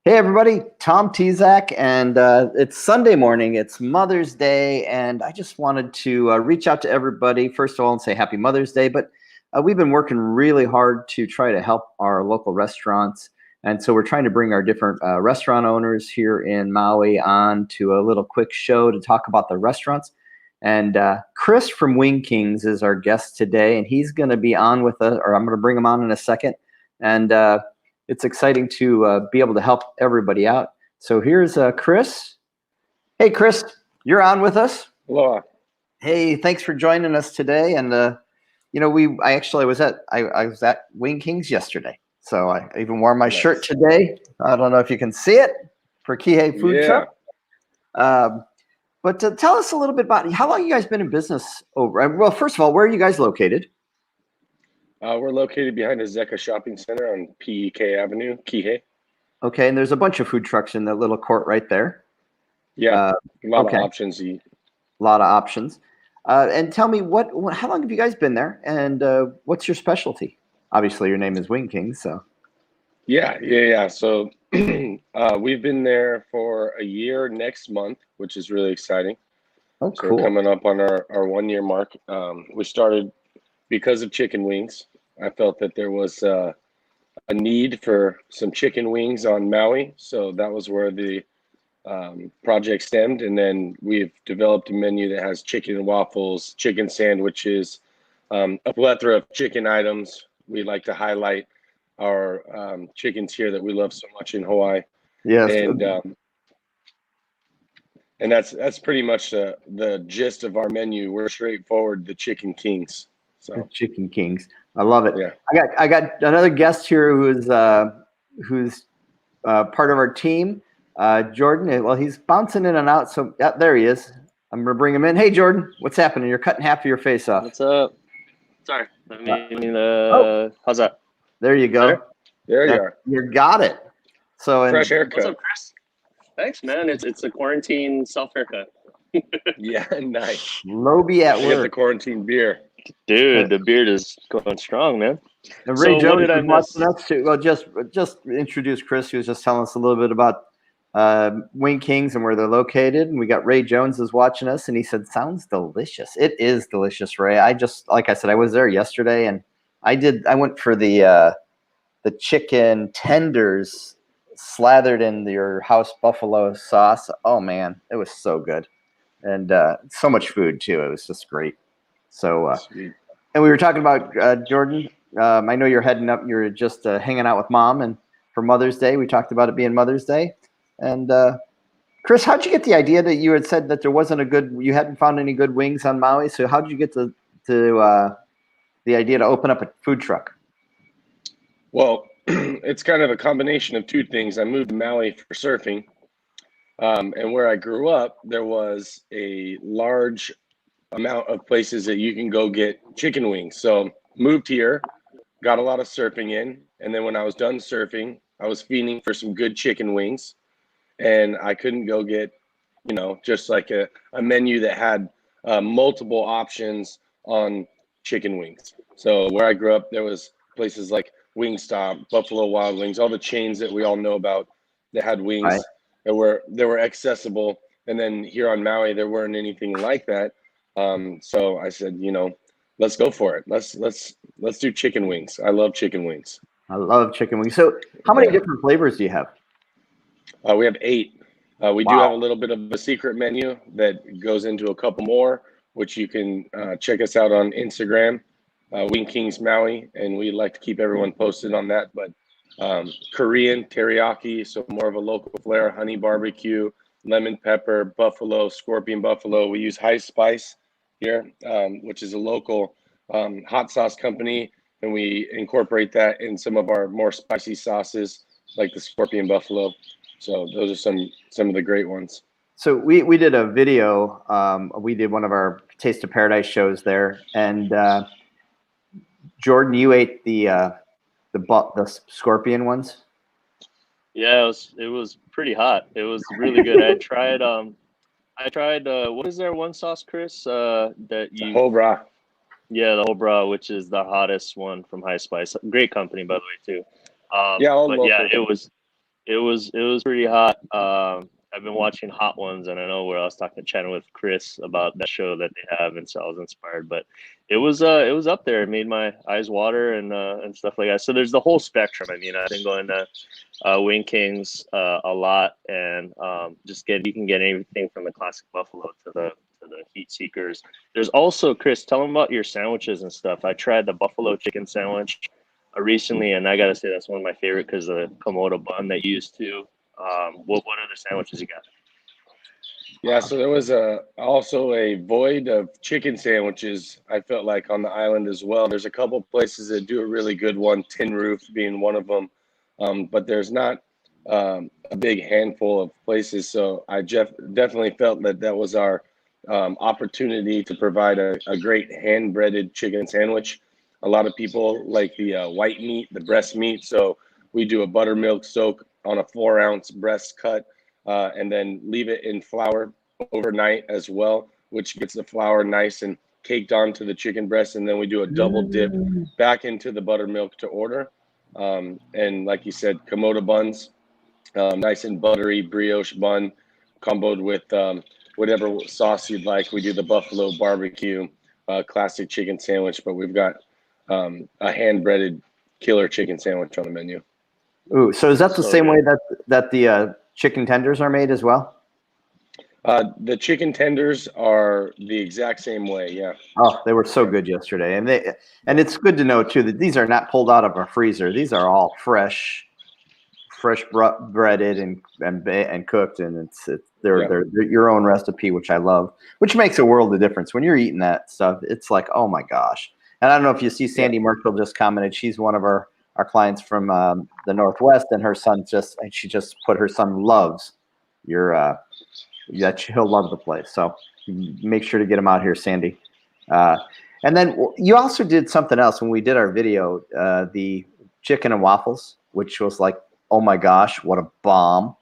Hey everybody, Tom Tezak, and it's Sunday morning. It's Mother's Day, and I just wanted to reach out to everybody first of all and say Happy Mother's Day. But we've been working really hard to try to help our local restaurants, and so we're trying to bring our different restaurant owners here in Maui on to a little quick show to talk about the restaurants. And Kris from Wing Kings is our guest today, and he's going to be on with us, or I'm going to bring him on in a second, and it's exciting to be able to help everybody out. So here's Kris. Hey, Kris, you're on with us. Hello. Hey, thanks for joining us today. And I was at Wing Kings yesterday, so I even wore my shirt today. I don't know if you can see it for Kihei Food Truck. But tell us a little bit about how long you guys been in business over. Well, first of all, where are you guys located? We're located behind Azeka Shopping Center on PEK Avenue, Kihei. Okay, and there's a bunch of food trucks in that little court right there. Yeah, a lot of options. A lot of options. And tell me, how long have you guys been there, and what's your specialty? Obviously, your name is Wing King, so. Yeah. So we've been there for a year next month, which is really exciting. Oh, so cool. We're coming up on our 1 year mark. We started because of chicken wings. I felt that there was a need for some chicken wings on Maui, so that was where the project stemmed. And then we've developed a menu that has chicken and waffles, chicken sandwiches, a plethora of chicken items. We like to highlight our chickens here that we love so much in Hawaii. Yes. And that's pretty much the gist of our menu. We're straightforward, the Chicken Kings. So the Chicken Kings. I love it. Yeah. I got another guest here who's part of our team, Jordan. Well, he's bouncing in and out. So there he is. I'm gonna bring him in. Hey, Jordan, what's happening? You're cutting half of your face off. What's up? Sorry. How's that? There you go. There you are. You got it. So fresh haircut. What's up, Kris? Thanks, man. It's a quarantine self haircut. Yeah, nice. Lobie at work. Get the quarantine beer. Dude, the beard is going strong, man. And Ray Jones is watching us too. Well, just introduce Kris. He was just telling us a little bit about Wing Kings and where they're located. And we got Ray Jones is watching us, and he said, "Sounds delicious." It is delicious, Ray. Like I said, I was there yesterday, and I went for the chicken tenders slathered in your house buffalo sauce. Oh man, it was so good, and so much food too. It was just great. So, and we were talking about Jordan. I know you're heading up. You're just hanging out with Mom, and for Mother's Day, we talked about it being Mother's Day. And Kris, how'd you get the idea that you had said that you hadn't found any good wings on Maui? So how did you get to the idea to open up a food truck? Well, it's kind of a combination of two things. I moved to Maui for surfing, and where I grew up, there was a large amount of places that you can go get chicken wings. So moved here, got a lot of surfing in, and then when I was done surfing, I was fiending for some good chicken wings, and I couldn't go get, just like a menu that had multiple options on chicken wings. So where I grew up, there was places like Wingstop, Buffalo Wild Wings, all the chains that we all know about that had wings that were accessible. And then here on Maui, there weren't anything like that. So I said, let's go for it. Let's do chicken wings. I love chicken wings. I love chicken wings. So how many different flavors do you have? We have 8. We do have a little bit of a secret menu that goes into a couple more, which you can check us out on Instagram, Wing Kings Maui, and we like to keep everyone posted on that. But Korean teriyaki, so more of a local flair, honey barbecue, lemon pepper, buffalo, scorpion buffalo. We use High Spice here, which is a local hot sauce company, and we incorporate that in some of our more spicy sauces, like the scorpion buffalo. So those are some of the great ones. So we did a video. We did one of our Taste of Paradise shows there, and Jordan, you ate the scorpion ones. Yeah, it was pretty hot. It was really good. I tried what is their one sauce, Kris? Hobra. Yeah, the Hobra, which is the hottest one from High Spice. Great company, by the way, too. All local. Yeah, was pretty hot. I've been watching Hot Ones, and I know where I was chatting with Kris about that show that they have, and so I was inspired. But it was up there. It made my eyes water and stuff like that. So there's the whole spectrum. I mean, I've been going to Wing Kings a lot, and you can get anything from the classic buffalo to the heat seekers. There's also, Kris, tell them about your sandwiches and stuff. I tried the buffalo chicken sandwich recently, and I gotta say that's one of my favorite because of the Komodo bun that you used to. What other sandwiches you got? Yeah, so there was also a void of chicken sandwiches, I felt like, on the island as well. There's a couple places that do a really good one, Tin Roof being one of them, but there's not a big handful of places. So I definitely felt that was our opportunity to provide a great hand-breaded chicken sandwich. A lot of people like the white meat, the breast meat, so we do a buttermilk soak on a 4-ounce breast cut, and then leave it in flour overnight as well, which gets the flour nice and caked onto the chicken breast. And then we do a double dip back into the buttermilk to order. And like you said, Komodo buns, nice and buttery brioche bun, comboed with whatever sauce you'd like. We do the buffalo barbecue classic chicken sandwich, but we've got a hand-breaded killer chicken sandwich on the menu. Ooh, so is that the same way that the chicken tenders are made as well? The chicken tenders are the exact same way, yeah. Oh, they were so good yesterday, and it's good to know too that these are not pulled out of a freezer. These are all fresh breaded and cooked, and they're your own recipe, which I love, which makes a world of difference when you're eating that stuff. It's like, oh my gosh. And I don't know if you see Sandy Merkel just commented. She's one of our clients from the Northwest, and her son she just put her son loves your that he'll love the place. So make sure to get him out here, Sandy. And then you also did something else when we did our video, the Chicken and Waffles, which was like, oh my gosh, what a bomb.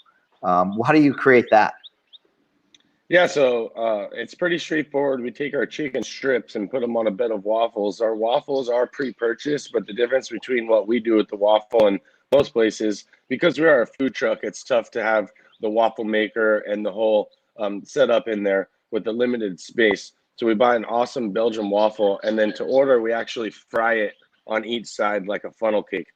How do you create that? Yeah, so it's pretty straightforward. We take our chicken strips and put them on a bed of waffles. Our waffles are pre-purchased, but the difference between what we do with the waffle and most places, because we are a food truck, it's tough to have the waffle maker and the whole setup in there with the limited space. So we buy an awesome Belgian waffle, and then to order, we actually fry it on each side like a funnel cake.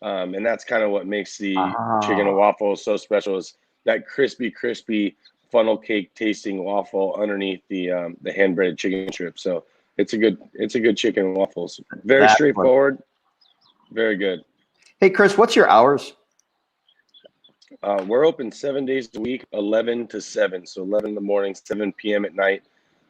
And that's kind of what makes the chicken and waffle so special, is that crispy funnel cake tasting waffle underneath the hand breaded chicken strip. So it's a good chicken and waffles. Very straightforward, very good. Hey Kris, what's your hours? We're open 7 days a week, 11 to 7. So 11 in the morning, 7 p.m. at night.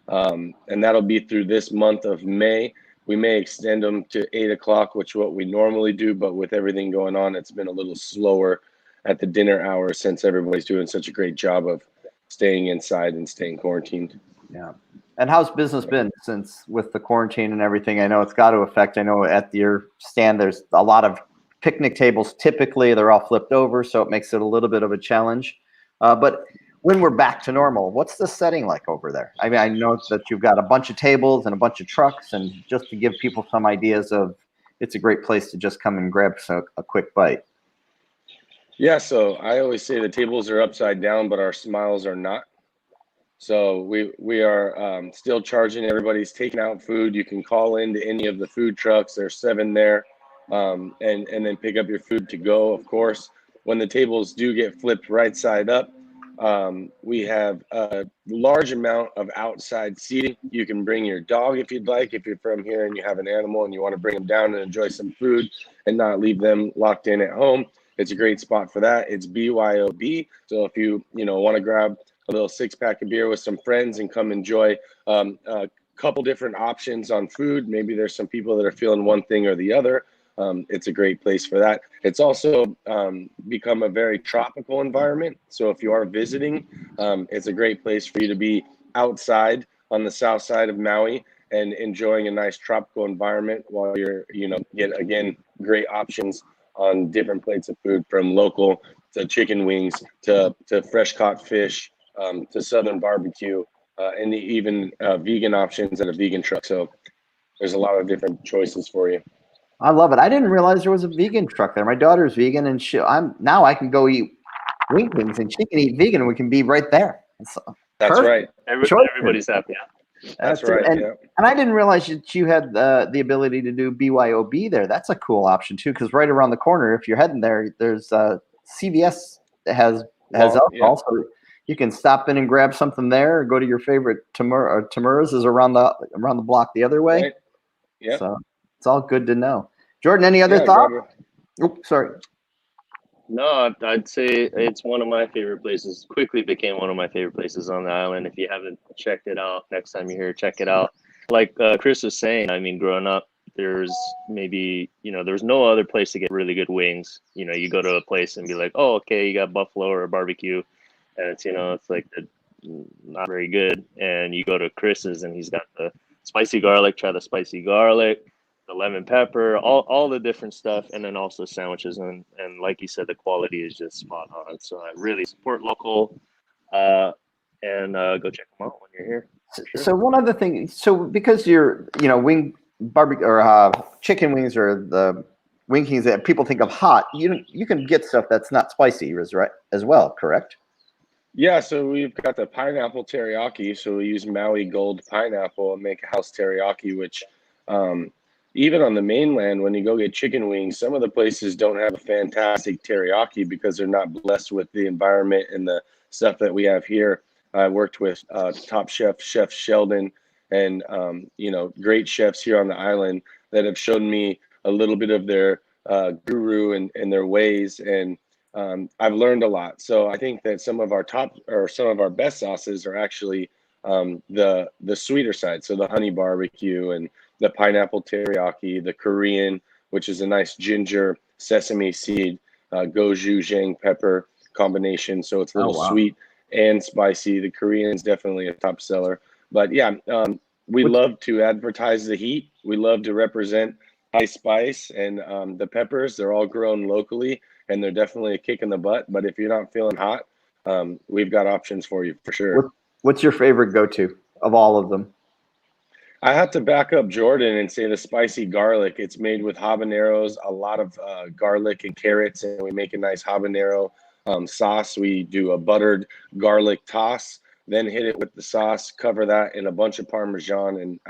And that'll be through this month of May. We may extend them to 8 o'clock, which is what we normally do, but with everything going on, it's been a little slower at the dinner hour since everybody's doing such a great job of staying inside and staying quarantined. Yeah. And how's business been since with the quarantine and everything? I know it's got to affect. I know at your stand, there's a lot of picnic tables. Typically, they're all flipped over, so it makes it a little bit of a challenge. But when we're back to normal, what's the setting like over there? I mean, I know that you've got a bunch of tables and a bunch of trucks, and just to give people some ideas of, it's a great place to just come and grab a quick bite. Yeah, so I always say the tables are upside down, but our smiles are not. So we are still charging. Everybody's taking out food. You can call into any of the food trucks. There's 7 there, and then pick up your food to go, of course. When the tables do get flipped right side up, we have a large amount of outside seating. You can bring your dog if you'd like. If you're from here and you have an animal and you want to bring them down and enjoy some food and not leave them locked in at home, it's a great spot for that. It's BYOB. So if you want to grab a little 6-pack of beer with some friends and come enjoy a couple different options on food. Maybe there's some people that are feeling one thing or the other. It's a great place for that. It's also become a very tropical environment. So if you are visiting, it's a great place for you to be outside on the south side of Maui and enjoying a nice tropical environment while you're, get, again, great options on different plates of food, from local to chicken wings to fresh caught fish to southern barbecue and even vegan options at a vegan truck. So there's a lot of different choices for you. I love it. I didn't realize there was a vegan truck there. My daughter's vegan, and I can go eat Wing Kings and she can eat vegan, and we can be right there. So, That's right. Everybody's happy. That's right. And I didn't realize that you had the ability to do BYOB there. That's a cool option too, because right around the corner, if you're heading there, there's CVS that has alcohol, so you can stop in and grab something there, or go to your favorite Tamura's is around the block the other way. Right. Yeah. So it's all good to know. Jordan, any other thoughts? Oops, sorry. No, I'd say it's one of my favorite places. Quickly became one of my favorite places on the island. If you haven't checked it out, next time you're here, check it out. Like Kris was saying, I mean, growing up, there's maybe, there's no other place to get really good wings. You go to a place and be like, oh, okay, you got buffalo or barbecue, and it's, it's like not very good. And you go to Kris's and he's got the spicy garlic, try the spicy garlic, the lemon pepper, all the different stuff, and then also sandwiches, and like you said, the quality is just spot on. So I really support local, and go check them out when you're here. For sure. So one other thing, because you're wing barbecue or chicken wings or the Wing Kings that people think of hot, you can get stuff that's not spicy as well, correct? Yeah, so we've got the pineapple teriyaki. So we use Maui Gold pineapple and make a house teriyaki, which even on the mainland, when you go get chicken wings, some of the places don't have a fantastic teriyaki because they're not blessed with the environment and the stuff that we have here. I worked with top Chef Sheldon, and great chefs here on the island that have shown me a little bit of their guru and their ways, and I've learned a lot. So I think that some of our best sauces are actually the sweeter side. So the honey barbecue and the pineapple teriyaki, the Korean, which is a nice ginger, sesame seed, gochujang pepper combination. So it's a little sweet and spicy. The Korean's definitely a top seller. But yeah, we love to advertise the heat. We love to represent high spice, and the peppers, they're all grown locally, and they're definitely a kick in the butt. But if you're not feeling hot, we've got options for you for sure. What's your favorite go-to of all of them? I have to back up Jordan and say the spicy garlic. It's made with habaneros, a lot of garlic and carrots, and we make a nice habanero sauce. We do a buttered garlic toss, then hit it with the sauce, cover that in a bunch of Parmesan, and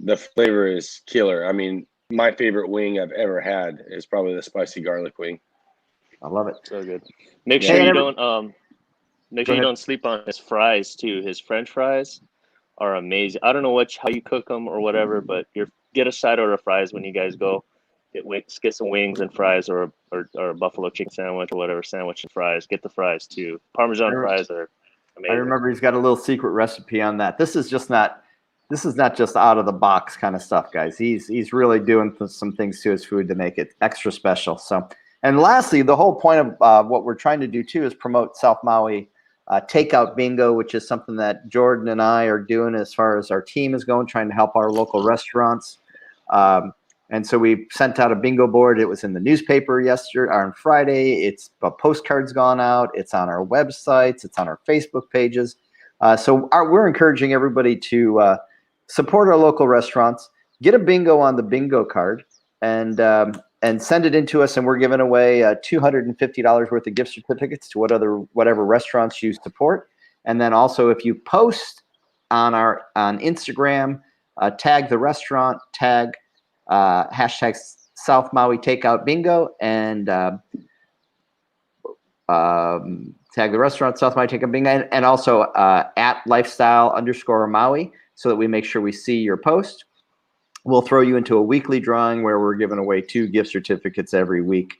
the flavor is killer. I mean, my favorite wing I've ever had is probably the spicy garlic wing. I love it. So good. Make sure you don't sleep on his fries too. His French fries are amazing. I don't know how you cook them or whatever, but get a side order of fries when you guys go. Get some wings and fries, or a buffalo chicken sandwich or whatever sandwich and fries. Get the fries too. Parmesan fries are amazing. I remember he's got a little secret recipe on that. This is not just out of the box kind of stuff, guys. He's really doing some things to his food to make it extra special. So, and lastly, the whole point of what we're trying to do too is promote South Maui takeout bingo, which is something that Jordan and I are doing as far as our team is going, trying to help our local restaurants. And so we sent out a bingo board. It was in the newspaper on Friday. It's postcards gone out. It's on our websites. It's on our Facebook pages. So we're encouraging everybody to support our local restaurants. Get a bingo on the bingo card, and send it in to us. And we're giving away $250 worth of gift certificates to whatever restaurants you support. And then also, if you post on Instagram, tag the restaurant, tag hashtag South Maui Takeout Bingo, and tag the restaurant South Maui Takeout Bingo, and also at lifestyle_Maui, so that we make sure we see your post. We'll throw you into a weekly drawing where we're giving away 2 gift certificates every week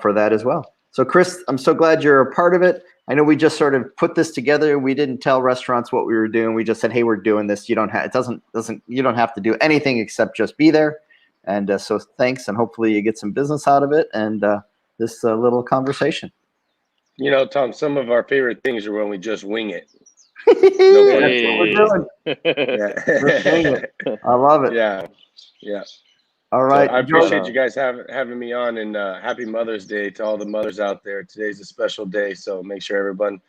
for that as well. So Kris, I'm so glad you're a part of it. I know we just sort of put this together. We didn't tell restaurants what we were doing. We just said, hey, we're doing this. You don't have to do anything except just be there. And so thanks, and hopefully you get some business out of it and this little conversation. Tom, some of our favorite things are when we just wing it. That's what we're doing. Yeah. I love it. Yeah. All right. So I appreciate you guys having me on, and happy Mother's Day to all the mothers out there. Today's a special day, so make sure everyone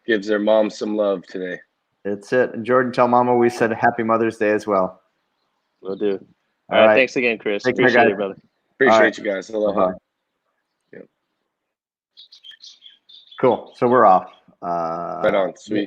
gives their mom some love today. That's it. And Jordan, tell Mama we said happy Mother's Day as well. Will do. All right. Thanks again, Kris. Appreciate it, brother. Appreciate you guys. Aloha. Cool. So we're off. Right on. Sweet.